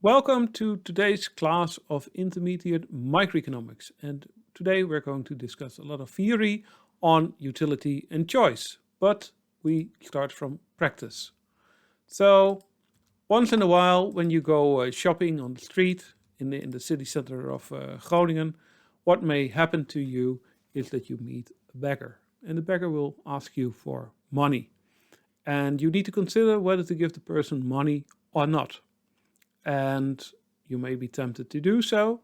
Welcome to today's class of intermediate microeconomics. And today we're going to discuss a lot of theory on utility and choice, but we start from practice. So once in a while, when you go shopping on the street in the city center of Groningen, what may happen to you is that you meet a beggar, and the beggar will ask you for money. And you need to consider whether to give the person money or not. And you may be tempted to do so,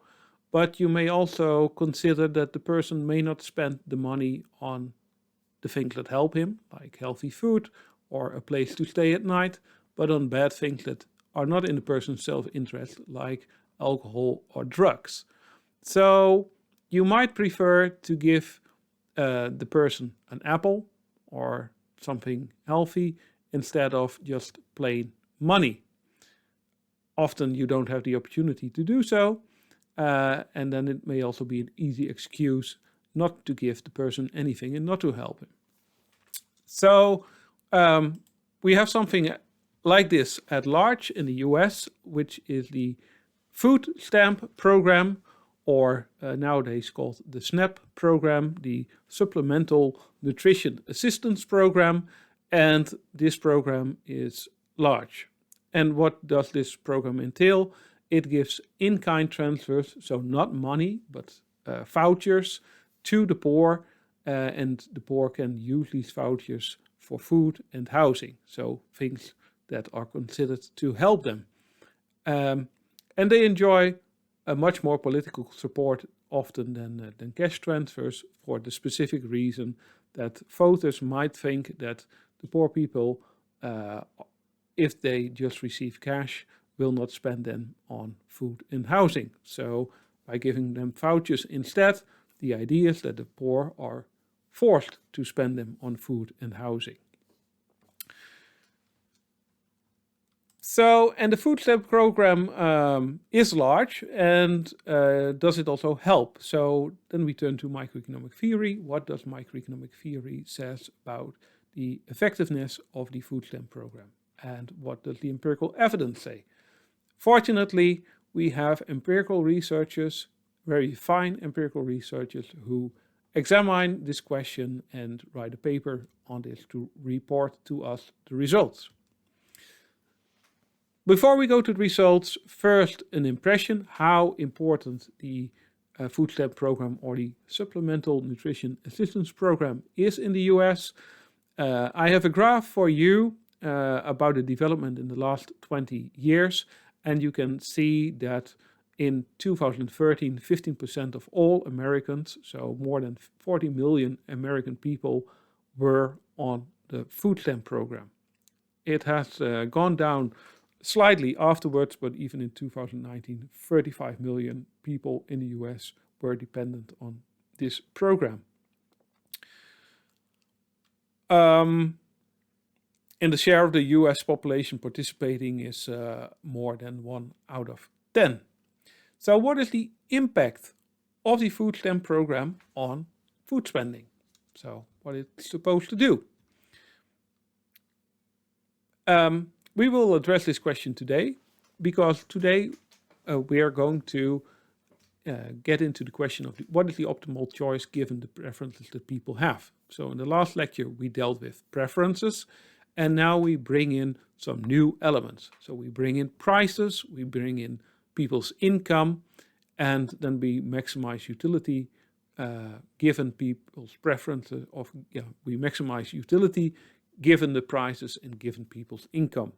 but you may also consider that the person may not spend the money on the things that help him, like healthy food or a place to stay at night, but on bad things that are not in the person's self-interest, like alcohol or drugs. So you might prefer to give the person an apple or something healthy instead of just plain money. Often you don't have the opportunity to do so, and then it may also be an easy excuse not to give the person anything and not to help him. So we have something like this at large in the US, which is the food stamp program, or nowadays called the SNAP program, the Supplemental Nutrition Assistance Program, and this program is large. And what does this program entail? It gives in-kind transfers, so not money, but vouchers to the poor, and the poor can use these vouchers for food and housing, so things that are considered to help them. And they enjoy a much more political support often than cash transfers, for the specific reason that voters might think that the poor people, if they just receive cash, will not spend them on food and housing. So by giving them vouchers instead, the idea is that the poor are forced to spend them on food and housing. So, and the food stamp program is large, and does it also help? So then we turn to microeconomic theory. What does microeconomic theory says about the effectiveness of the food stamp program? And what does the empirical evidence say? Fortunately, we have empirical researchers, very fine empirical researchers, who examine this question and write a paper on this to report to us the results. Before we go to the results, first an impression how important the food stamp program, or the Supplemental Nutrition Assistance Program, is in the US. I have a graph for you about the development in the last 20 years, and you can see that in 2013, 15% of all Americans, so more than 40 million American people, were on the food stamp program. It has gone down slightly afterwards, but even in 2019, 35 million people in the US were dependent on this program. And the share of the US population participating is more than 1 out of 10. So what is the impact of the food stamp program on food spending? So what it's supposed to do? We will address this question today, because today we are going to get into the question of what is the optimal choice given the preferences that people have. So in the last lecture we dealt with preferences, and now we bring in some new elements. So we bring in prices, we bring in people's income, and then we maximize utility given people's preferences. We maximize utility given the prices and given people's income.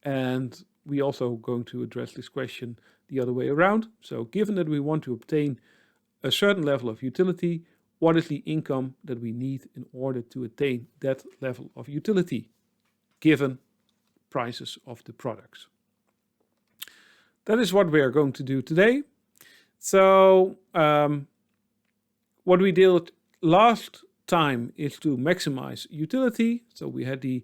And we also going to address this question the other way around. So given that we want to obtain a certain level of utility, what is the income that we need in order to attain that level of utility, given prices of the products? That is what we are going to do today. So what we did last time is to maximize utility. So we had the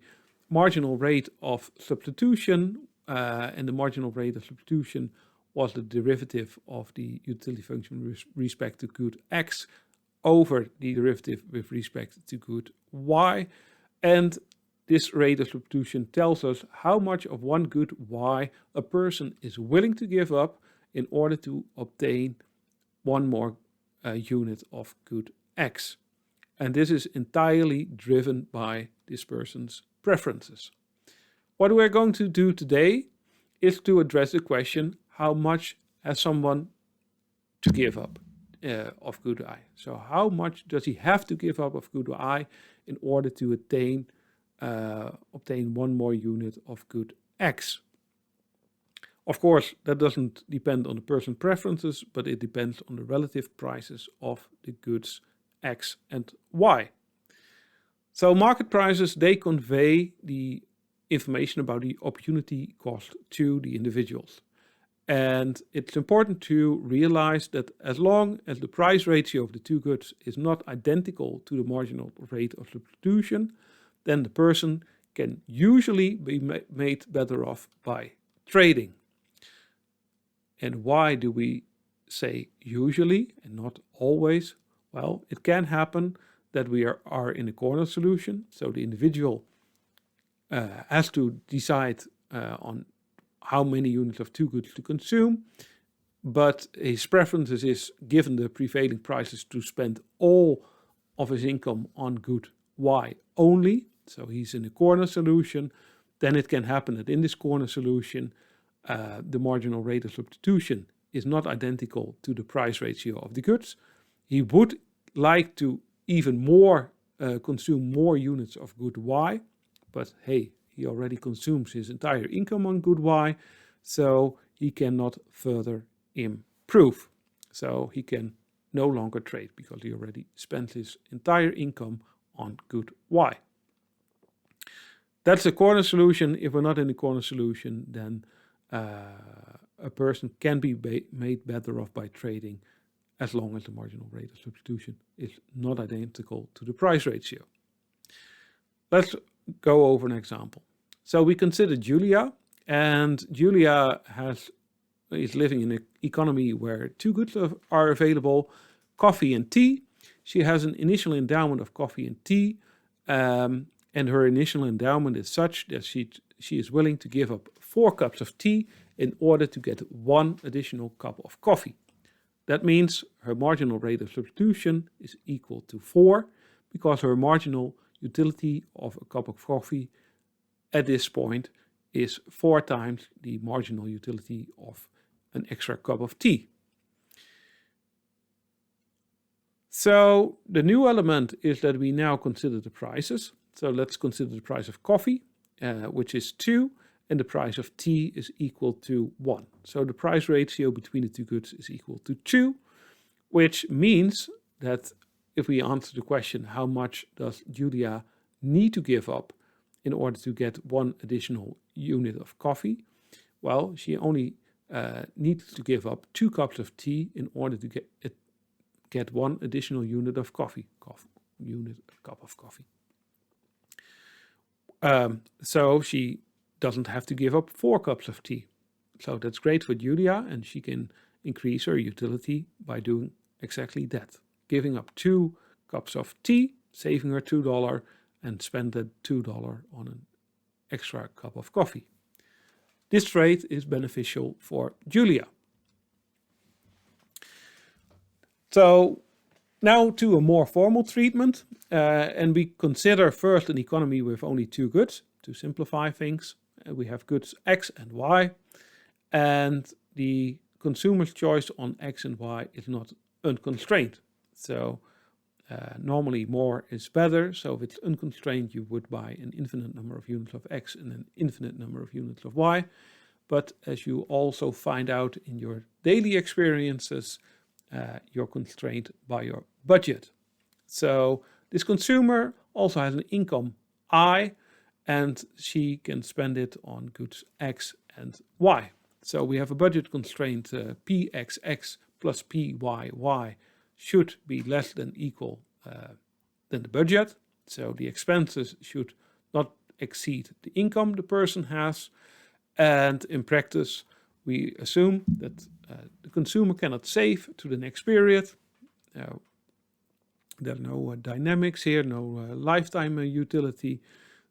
marginal rate of substitution, and the marginal rate of substitution was the derivative of the utility function with respect to good x over the derivative with respect to good y. And this rate of substitution tells us how much of one good Y a person is willing to give up in order to obtain one more unit of good X. And this is entirely driven by this person's preferences. What we're going to do today is to address the question, how much has someone to give up of good I? So how much does he have to give up of good I in order to obtain one more unit of good X? Of course, that doesn't depend on the person's preferences, but it depends on the relative prices of the goods X and Y. So market prices, they convey the information about the opportunity cost to the individuals. And it's important to realize that as long as the price ratio of the two goods is not identical to the marginal rate of substitution, then the person can usually be made better off by trading. And why do we say usually and not always? Well, it can happen that we are in a corner solution, so the individual has to decide on how many units of two goods to consume, but his preferences is, given the prevailing prices, to spend all of his income on good Y only. So he's in a corner solution. Then it can happen that in this corner solution, the marginal rate of substitution is not identical to the price ratio of the goods. He would like to even more consume more units of good Y, but hey, he already consumes his entire income on good Y, so he cannot further improve. So he can no longer trade because he already spent his entire income on good Y. That's a corner solution. If we're not in a corner solution, then a person can be made better off by trading as long as the marginal rate of substitution is not identical to the price ratio. Let's go over an example. So we consider Julia, and Julia is living in an economy where two goods are available, coffee and tea. She has an initial endowment of coffee and tea, and her initial endowment is such that she is willing to give up 4 cups of tea in order to get 1 additional cup of coffee. That means her marginal rate of substitution is equal to 4, because her marginal utility of a cup of coffee at this point is 4 times the marginal utility of an extra cup of tea. So the new element is that we now consider the prices. So let's consider the price of coffee, which is 2, and the price of tea is equal to 1. So the price ratio between the two goods is equal to 2, which means that if we answer the question, how much does Julia need to give up in order to get 1 additional unit of coffee? Well, she only needs to give up 2 cups of tea in order to get 1 additional unit of coffee. Cup of coffee. So she doesn't have to give up 4 cups of tea. So that's great for Julia, and she can increase her utility by doing exactly that. Giving up 2 cups of tea, saving her $2, and spend that $2 on an extra cup of coffee. This trade is beneficial for Julia. So now to a more formal treatment, and we consider first an economy with only 2 goods. To simplify things, we have goods X and Y, and the consumer's choice on X and Y is not unconstrained. So normally more is better. So if it's unconstrained, you would buy an infinite number of units of X and an infinite number of units of Y. But as you also find out in your daily experiences, you're constrained by your budget. So this consumer also has an income I, and she can spend it on goods X and Y. So we have a budget constraint PXX plus PYY should be less than equal than the budget. So the expenses should not exceed the income the person has. And in practice, we assume that the consumer cannot save to the next period. There are no dynamics here, no lifetime utility.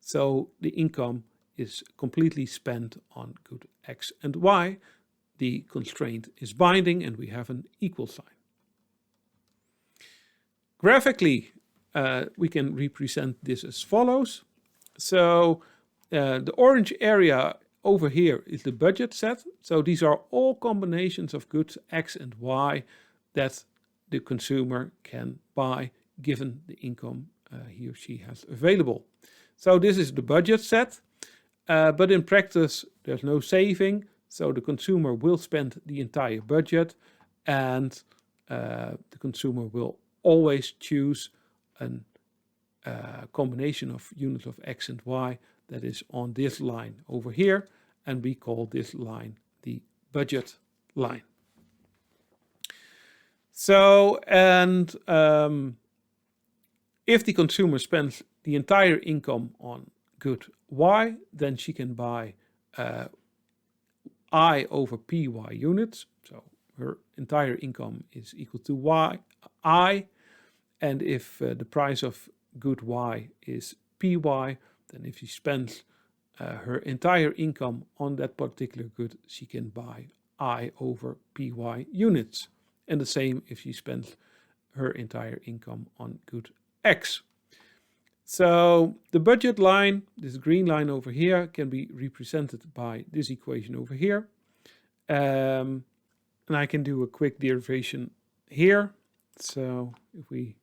So the income is completely spent on good X and Y. The constraint is binding and we have an equal sign. Graphically, we can represent this as follows. So the orange area over here is the budget set. So these are all combinations of goods X and Y that the consumer can buy given the income he or she has available. So this is the budget set, but in practice there's no saving. So the consumer will spend the entire budget, and the consumer will always choose a combination of units of X and Y that is on this line over here, and we call this line the budget line. So, and if the consumer spends the entire income on good Y, then she can buy I over PY units. So her entire income is equal to I. And if the price of good Y is PY, then if she spends her entire income on that particular good, she can buy I over PY units. And the same if she spends her entire income on good X. So the budget line, this green line over here, can be represented by this equation over here. And I can do a quick derivation here. So if we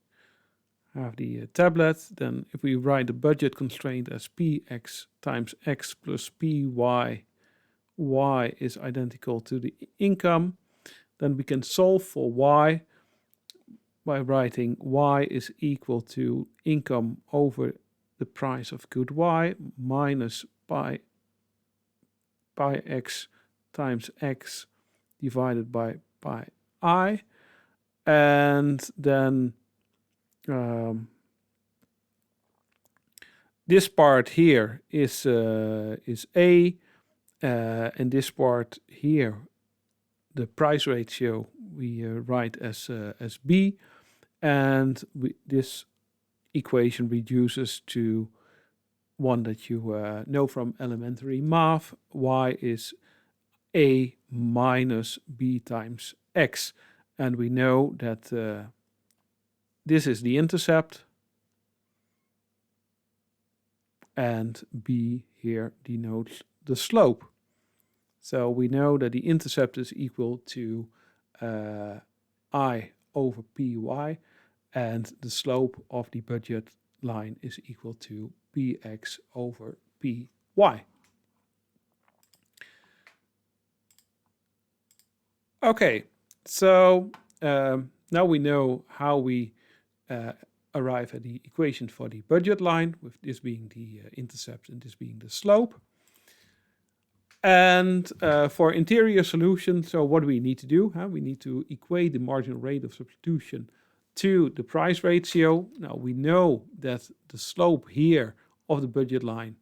have the tablet, then if we write the budget constraint as px times x plus py, y is identical to the income, then we can solve for y by writing y is equal to income over the price of good y minus pi x times x divided by pi I. And then this part here is A, and this part here, the price ratio, we write as B, and this equation reduces to one that you know from elementary math. Y is A minus B times X, and we know that this is the intercept, and B here denotes the slope. So we know that the intercept is equal to I over PY, and the slope of the budget line is equal to PX over PY. Okay, so now we know how we arrive at the equation for the budget line, with this being the intercept and this being the slope. And for interior solution, so what do we need to do? We need to equate the marginal rate of substitution to the price ratio. Now we know that the slope here of the budget line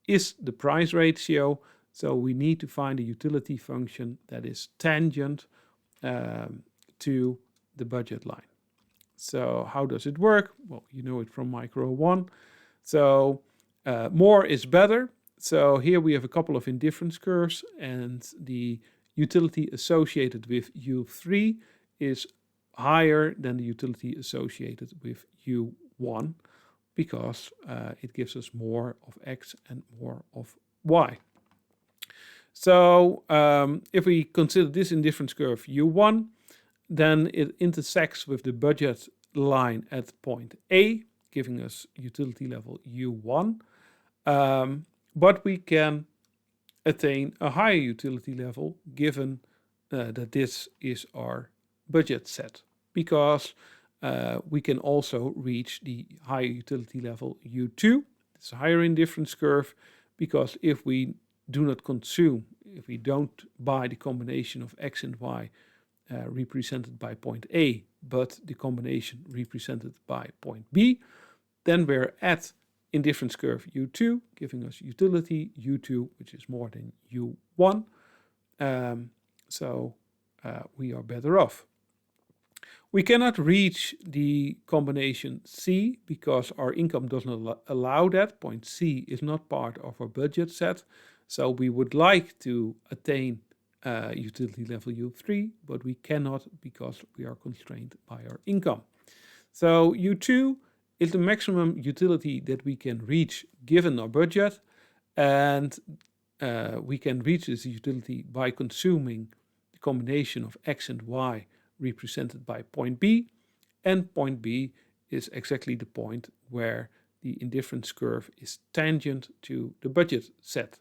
is the price ratio, so we need to find a utility function that is tangent to the budget line. So how does it work? Well, you know it from Micro 1. So more is better. So here we have a couple of indifference curves, and the utility associated with U3 is higher than the utility associated with U1 because it gives us more of X and more of Y. So if we consider this indifference curve U1, then it intersects with the budget line at point A, giving us utility level U1. But we can attain a higher utility level given that this is our budget set, because we can also reach the higher utility level U2. It's a higher indifference curve, because if we do not consume, if we don't buy the combination of X and Y represented by point A, but the combination represented by point B, then we're at indifference curve U2, giving us utility U2, which is more than U1. So we are better off. We cannot reach the combination C because our income doesn't allow that. Point C is not part of our budget set. So we would like to attain utility level U3, but we cannot because we are constrained by our income. So U2 is the maximum utility that we can reach given our budget, and we can reach this utility by consuming the combination of X and Y represented by point B, and point B is exactly the point where the indifference curve is tangent to the budget set.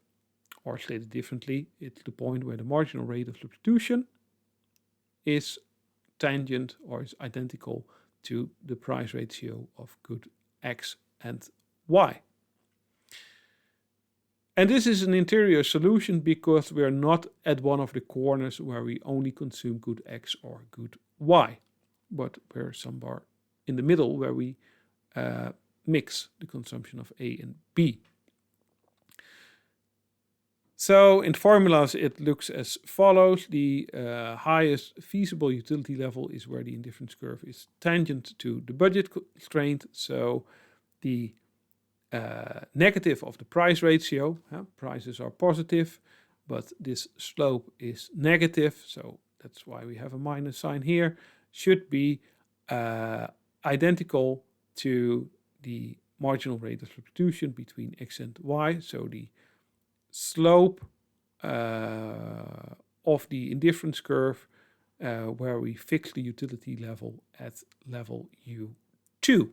Or stated differently, it's the point where the marginal rate of substitution is tangent or is identical to the price ratio of good X and Y. And this is an interior solution because we are not at one of the corners where we only consume good X or good Y, but we're somewhere in the middle where we mix the consumption of A and B. So in formulas, it looks as follows. The highest feasible utility level is where the indifference curve is tangent to the budget constraint. So the negative of the price ratio, prices are positive, but this slope is negative, so that's why we have a minus sign here, should be identical to the marginal rate of substitution between X and Y. So the slope of the indifference curve where we fix the utility level at level U2.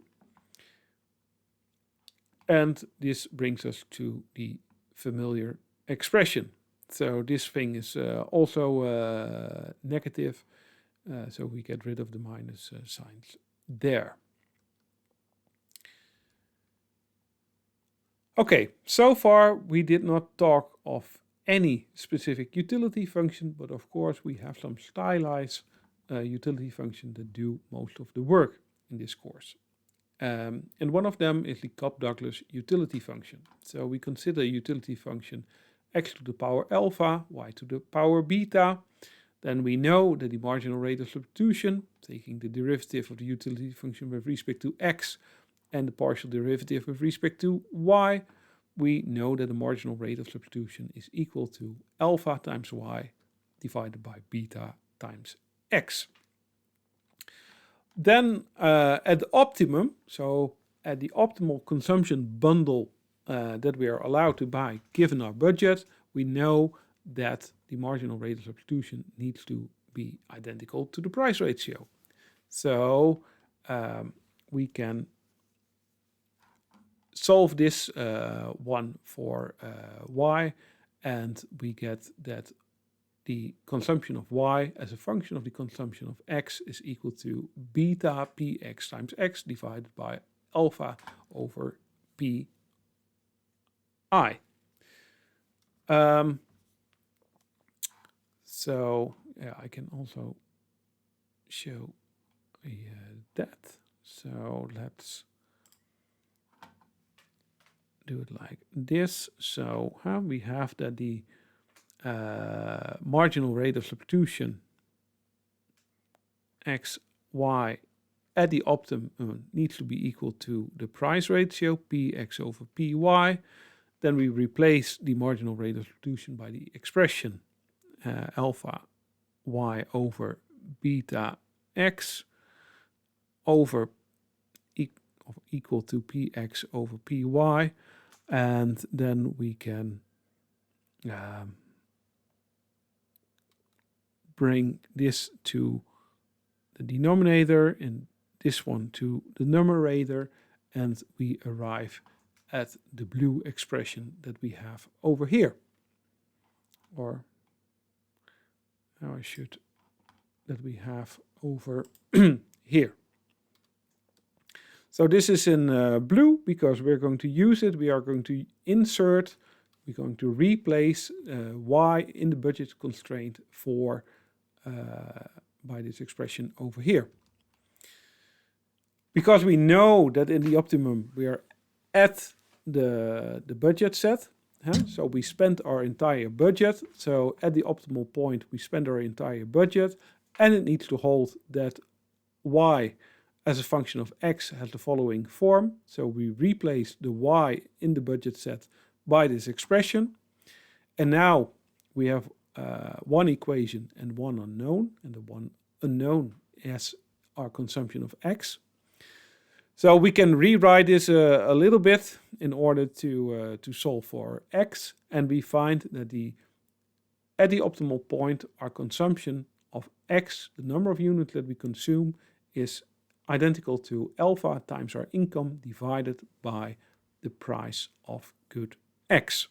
And this brings us to the familiar expression. So this thing is also negative, so we get rid of the minus signs there. Okay, so far we did not talk of any specific utility function, but of course we have some stylized utility functions that do most of the work in this course. And one of them is the Cobb-Douglas utility function. So we consider a utility function x to the power alpha, y to the power beta. Then we know that the marginal rate of substitution, taking the derivative of the utility function with respect to x and the partial derivative with respect to y, we know that the marginal rate of substitution is equal to alpha times y divided by beta times x. Then at the optimum, so at the optimal consumption bundle that we are allowed to buy given our budget, we know that the marginal rate of substitution needs to be identical to the price ratio. So we can solve this one for y, and we get that the consumption of y as a function of the consumption of x is equal to beta px times x divided by alpha over pi. So yeah, I can also show that. So let's do it like this. So we have that the marginal rate of substitution x, y at the optimum needs to be equal to the price ratio px over py. Then we replace the marginal rate of substitution by the expression alpha y over beta x over equal to px over py, and then we can bring this to the denominator and this one to the numerator, and we arrive at the blue expression that we have over here. Or now I should that we have over here. So this is in blue because we're going to use it. We are going to insert, we're going to replace y in the budget constraint for by this expression over here. Because we know that in the optimum we are at the budget set. So we spent our entire budget. So at the optimal point we spend our entire budget, and it needs to hold that y as a function of x has the following form. So we replace the y in the budget set by this expression. And now we have one equation and one unknown, and the one unknown is our consumption of x. So we can rewrite this a little bit in order to solve for x, and we find that at the optimal point, our consumption of x, the number of units that we consume, is identical to alpha times our income divided by the price of good x.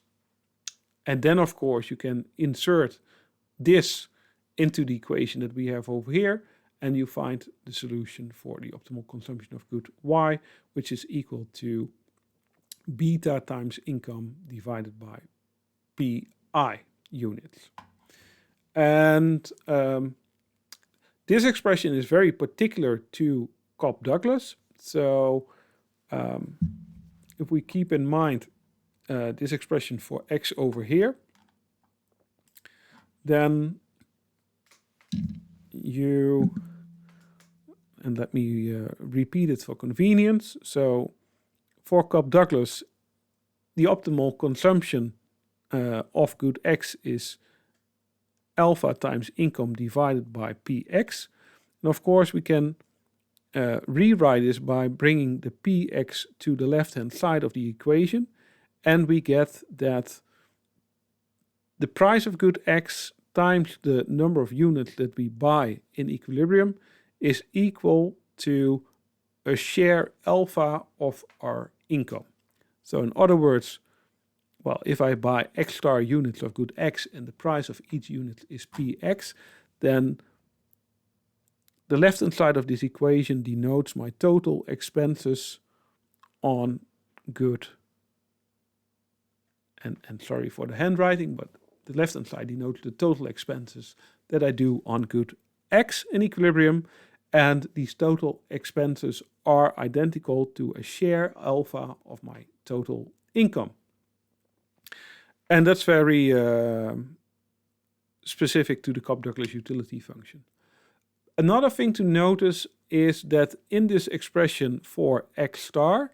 And then, of course, you can insert this into the equation that we have over here, and you find the solution for the optimal consumption of good y, which is equal to beta times income divided by pi units. And this expression is very particular to Cobb-Douglas. So if we keep in mind this expression for x over here, then and let me repeat it for convenience. So for Cobb-Douglas, the optimal consumption of good x is alpha times income divided by px. And of course, we can rewrite this by bringing the px to the left-hand side of the equation, and we get that the price of good x times the number of units that we buy in equilibrium is equal to a share alpha of our income. So in other words, well, if I buy x star units of good x and the price of each unit is px, then the left-hand side of this equation denotes my total expenses on good, and sorry for the handwriting, but the left-hand side denotes the total expenses that I do on good x in equilibrium, and these total expenses are identical to a share alpha of my total income. And that's very specific to the Cobb-Douglas utility function. Another thing to notice is that in this expression for x star,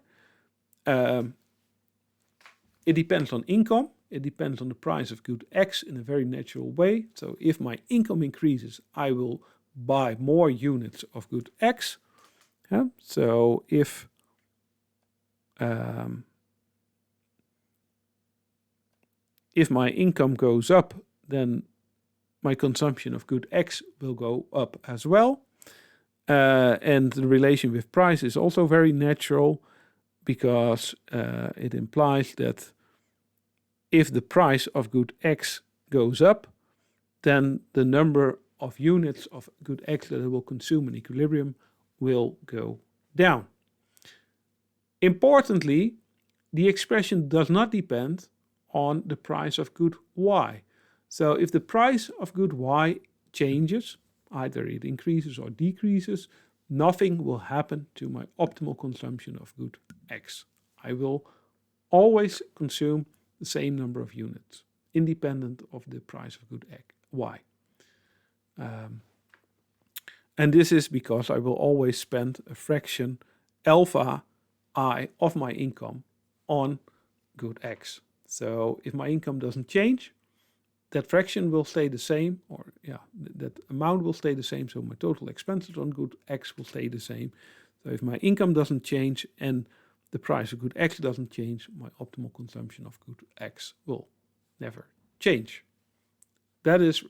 it depends on income. It depends on the price of good x in a very natural way. So if my income increases, I will buy more units of good x. Yeah? So if my income goes up, then my consumption of good x will go up as well. And the relation with price is also very natural, because it implies that if the price of good x goes up, then the number of units of good x that I will consume in equilibrium will go down. Importantly, the expression does not depend on the price of good y. So if the price of good y changes, either it increases or decreases, nothing will happen to my optimal consumption of good x. I will always consume the same number of units, independent of the price of good y. And this is because I will always spend a fraction alpha I of my income on good x. So if my income doesn't change, that fraction will stay the same, or that amount will stay the same, so my total expenses on good x will stay the same. So if my income doesn't change and the price of good x doesn't change, my optimal consumption of good x will never change. That is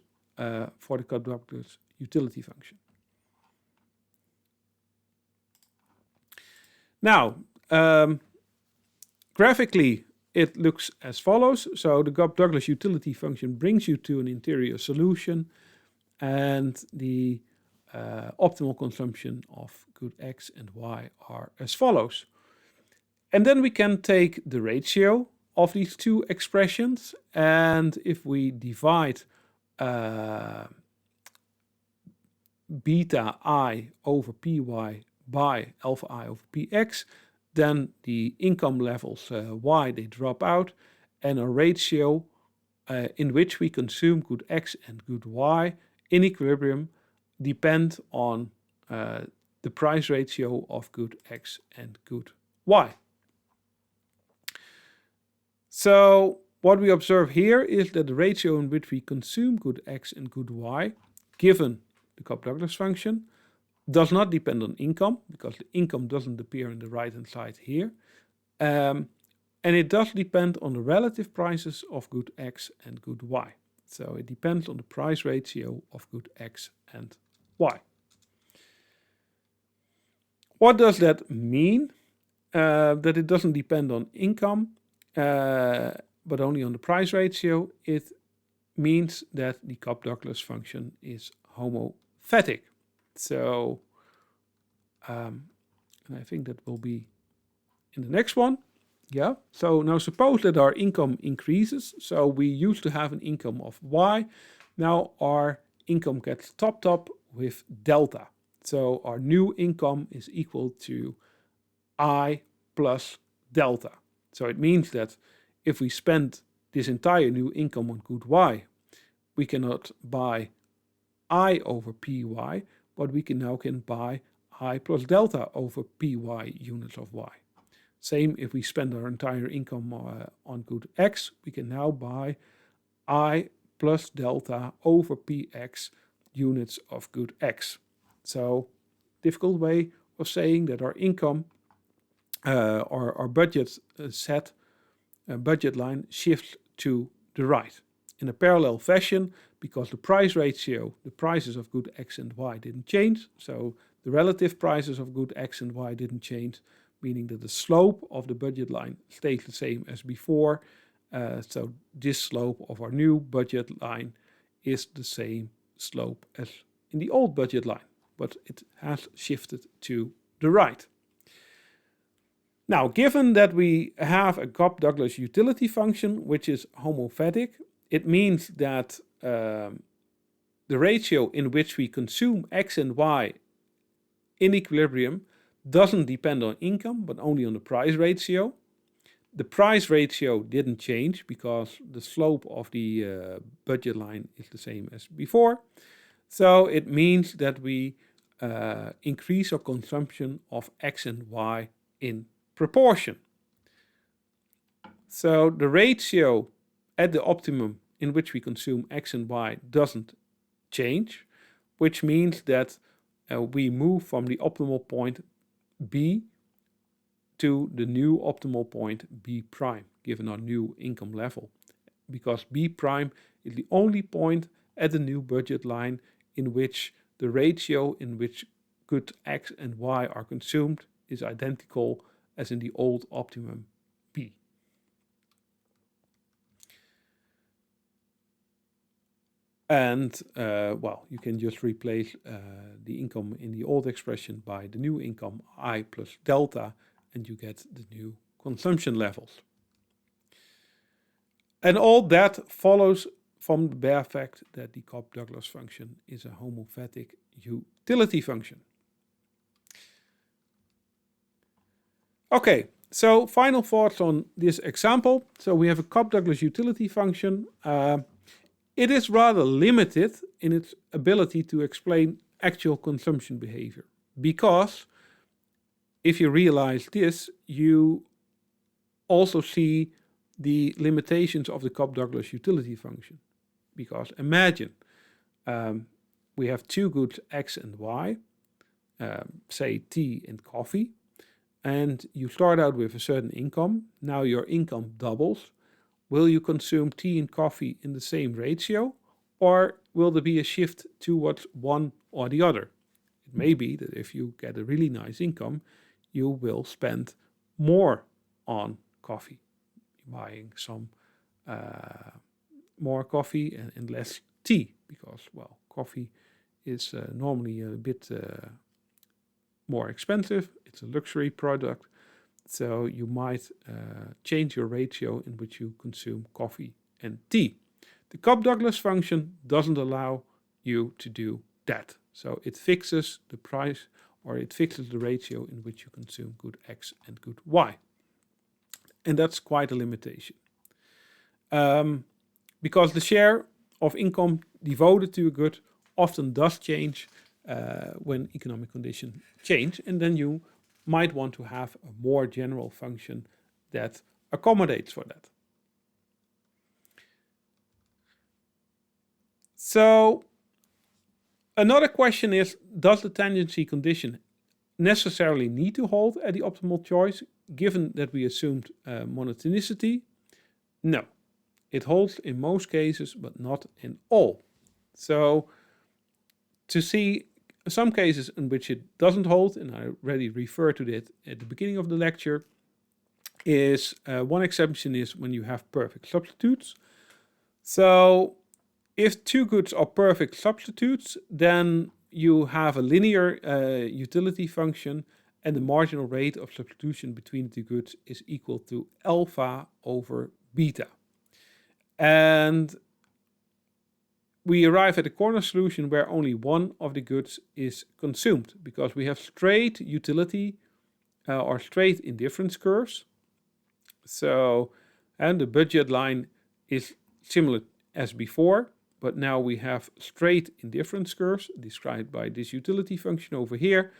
for the Cobb-Douglas utility function. Now, graphically, it looks as follows. So the Cobb-Douglas utility function brings you to an interior solution, and the optimal consumption of good x and y are as follows. And then we can take the ratio of these two expressions, and if we divide beta I over py by alpha I over px, then the income levels y, they drop out, and a ratio in which we consume good x and good y in equilibrium depend on the price ratio of good X and good Y. So what we observe here is that the ratio in which we consume good X and good Y, given the Cobb-Douglas function, does not depend on income, because the income doesn't appear in the right-hand side here. And it does depend on the relative prices of good X and good Y. So it depends on the price ratio of good X and Y. What does that mean? That it doesn't depend on income, but only on the price ratio. It means that the Cobb-Douglas function is homothetic. So, and I think that will be in the next one. Yeah, so now suppose that our income increases. So we used to have an income of Y. Now our income gets topped up with delta. So our new income is equal to I plus delta. So it means that if we spend this entire new income on good Y, we cannot buy I over PY, but we can buy I plus delta over PY units of Y. Same if we spend our entire income on good X, we can now buy I plus delta over PX units of good X. So, difficult way of saying that our income, our budget budget line shifts to the right. In a parallel fashion, because the price ratio, the prices of good X and Y didn't change, so the relative prices of good X and Y didn't change, meaning that the slope of the budget line stays the same as before. So this slope of our new budget line is the same slope as in the old budget line, but it has shifted to the right. Now, given that we have a Cobb-Douglas utility function, which is homothetic, it means that the ratio in which we consume X and Y in equilibrium doesn't depend on income, but only on the price ratio. The price ratio didn't change because the slope of the budget line is the same as before. So it means that we increase our consumption of X and Y in proportion. So the ratio at the optimum in which we consume X and Y doesn't change, which means that we move from the optimal point B to the new optimal point B prime, given our new income level, because B prime is the only point at the new budget line in which the ratio in which good X and Y are consumed is identical as in the old optimum B. And, well, you can just replace the income in the old expression by the new income, I plus delta, and you get the new consumption levels. And all that follows from the bare fact that the Cobb-Douglas function is a homothetic utility function. Okay, so final thoughts on this example. So we have a Cobb-Douglas utility function. It is rather limited in its ability to explain actual consumption behavior, because if you realize this, you also see the limitations of the Cobb-Douglas utility function. Because imagine we have two goods X and Y, say tea and coffee, and you start out with a certain income. Now your income doubles. Will you consume tea and coffee in the same ratio, or will there be a shift towards one or the other? It may be that if you get a really nice income, you will spend more on coffee, buying some more coffee and less tea, because, well, coffee is normally a bit more expensive. It's a luxury product. So you might change your ratio in which you consume coffee and tea. The Cobb-Douglas function doesn't allow you to do that. So it fixes the price, or it fixes the ratio in which you consume good X and good Y. And that's quite a limitation. Because the share of income devoted to a good often does change when economic conditions change, and then you might want to have a more general function that accommodates for that. So another question is, does the tangency condition necessarily need to hold at the optimal choice, given that we assumed monotonicity? No, it holds in most cases, but not in all. So to see some cases in which it doesn't hold, and I already referred to that at the beginning of the lecture, is one exception is when you have perfect substitutes. So if two goods are perfect substitutes, then you have a linear utility function, and the marginal rate of substitution between the two goods is equal to alpha over beta. And we arrive at a corner solution where only one of the goods is consumed, because we have straight utility or straight indifference curves. So, and the budget line is similar as before, but now we have straight indifference curves described by this utility function over here.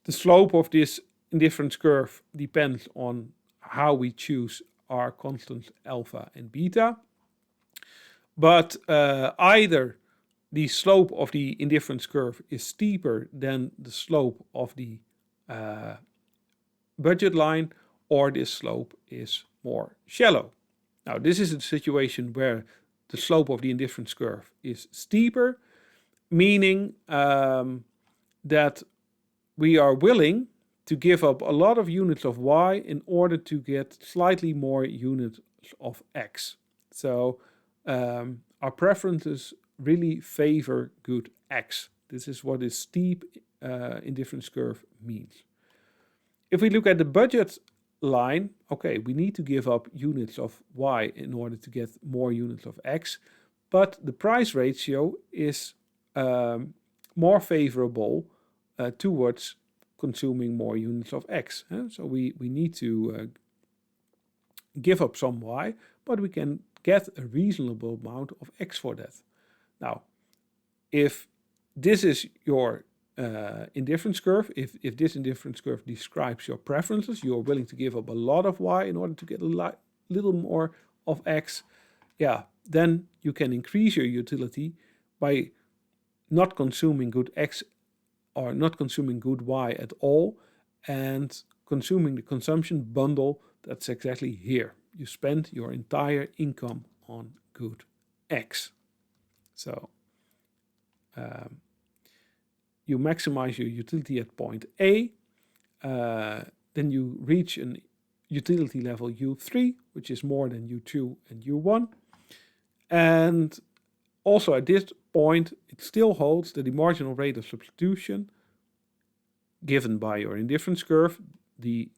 The slope of this indifference curve depends on how we choose our constants alpha and beta. But either the slope of the indifference curve is steeper than the slope of the budget line, or this slope is more shallow. Now, this is a situation where the slope of the indifference curve is steeper, meaning that we are willing to give up a lot of units of y in order to get slightly more units of x. So our preferences really favor good x. This is what this steep indifference curve means. If we look at the budget line, okay, we need to give up units of y in order to get more units of x, but the price ratio is more favorable towards consuming more units of x. So we need to give up some y, but we can get a reasonable amount of x for that. Now, if this is your indifference curve, if this indifference curve describes your preferences, you are willing to give up a lot of y in order to get a little more of x, yeah, then you can increase your utility by not consuming good x or not consuming good y at all, and consuming the consumption bundle that's exactly here. You spend your entire income on good x. So you maximize your utility at point A, then you reach a utility level U3, which is more than U2 and U1. And also at this point, it still holds that the marginal rate of substitution given by your indifference curve, the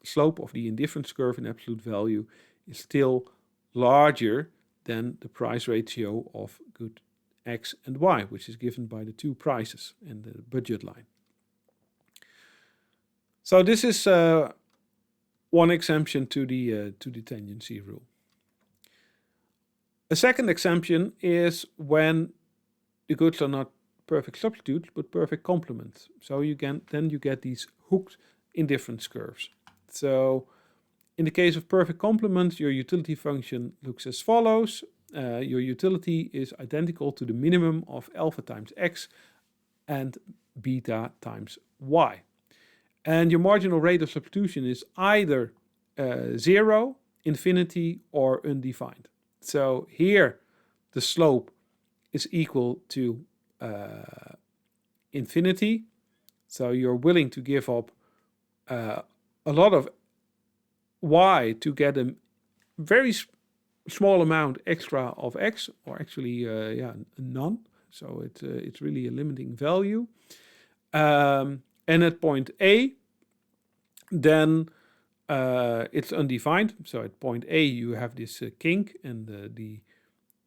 slope of the indifference curve in absolute value, is still larger than the price ratio of good x and y, which is given by the two prices and the budget line. So this is one exemption to the tangency rule. A second exemption is when the goods are not perfect substitutes but perfect complements. So you get these hooked indifference curves. So in the case of perfect complements, your utility function looks as follows. Your utility is identical to the minimum of alpha times x and beta times y. And your marginal rate of substitution is either 0, infinity, or undefined. So here the slope is equal to infinity. So you're willing to give up a lot of y to get a very small amount extra of x, or actually none. So it's really a limiting value. And at point A, then it's undefined. So at point A, you have this kink, and the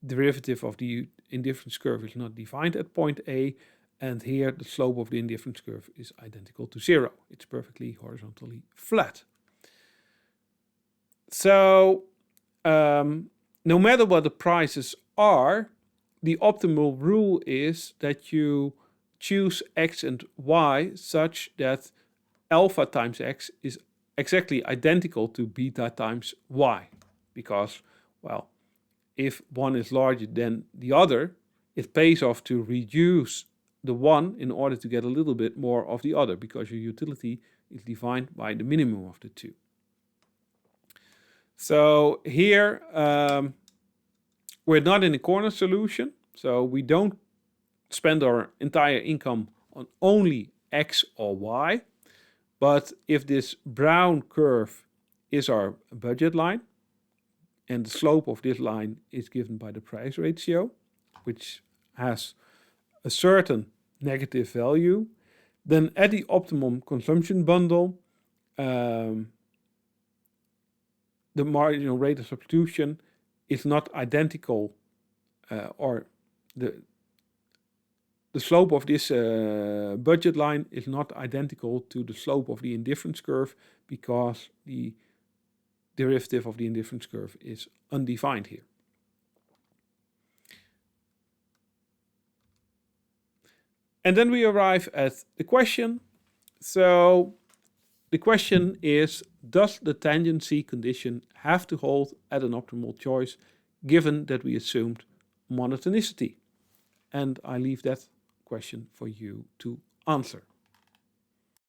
derivative of the indifference curve is not defined at point A. And here, the slope of the indifference curve is identical to 0. It's perfectly horizontally flat. So no matter what the prices are, the optimal rule is that you choose x and y such that alpha times x is exactly identical to beta times y. Because, well, if one is larger than the other, it pays off to reduce the one in order to get a little bit more of the other, because your utility is defined by the minimum of the two. So here we're not in a corner solution, so we don't spend our entire income on only x or y. But if this brown curve is our budget line, and the slope of this line is given by the price ratio, which has a certain negative value, then at the optimum consumption bundle, the marginal rate of substitution is not identical, or the slope of this budget line is not identical to the slope of the indifference curve, because the derivative of the indifference curve is undefined here. And then we arrive at the question. So the question is, does the tangency condition have to hold at an optimal choice, given that we assumed monotonicity? And I leave that question for you to answer.